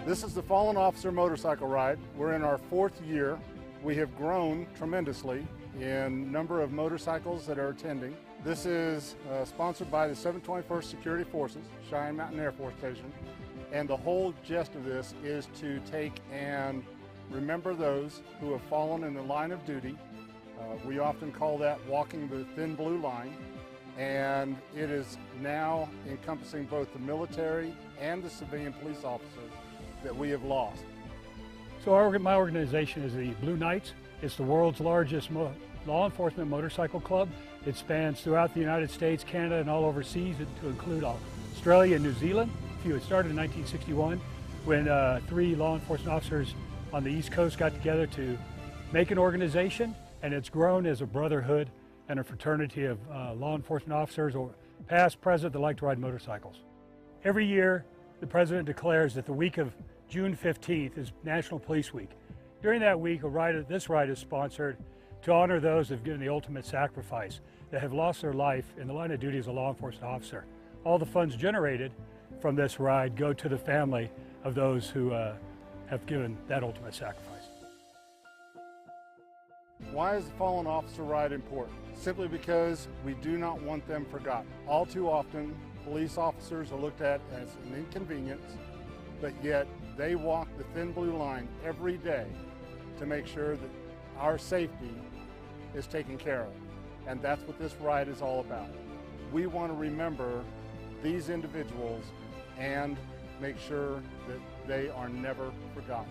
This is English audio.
This is the Fallen Officer motorcycle ride. We're in our 4th year. We have grown tremendously in number of motorcycles that are attending. This is sponsored by the 721st Security Forces, Cheyenne Mountain Air Force Station. And the whole gist of this is to take and remember those who have fallen in the line of duty. We often call that walking the thin blue line. And it is now encompassing both the military and the civilian police officers that we have lost. So my organization is the Blue Knights. It's the world's largest law enforcement motorcycle club. It spans throughout the United States, Canada, and all overseas, to include Australia and New Zealand. It started in 1961 when 3 law enforcement officers on the East Coast got together to make an organization, and it's grown as a brotherhood and a fraternity of law enforcement officers, or past, present, that like to ride motorcycles. Every year, the President declares that the week of June 15th is National Police Week. During that week, this ride is sponsored to honor those who have given the ultimate sacrifice, that have lost their life in the line of duty as a law enforcement officer. All the funds generated from this ride go to the family of those who have given that ultimate sacrifice. Why is the Fallen Officer ride important? Simply because we do not want them forgotten. All too often, police officers are looked at as an inconvenience, but yet they walk the thin blue line every day to make sure that our safety is taken care of. And that's what this ride is all about. We want to remember these individuals and make sure that they are never forgotten.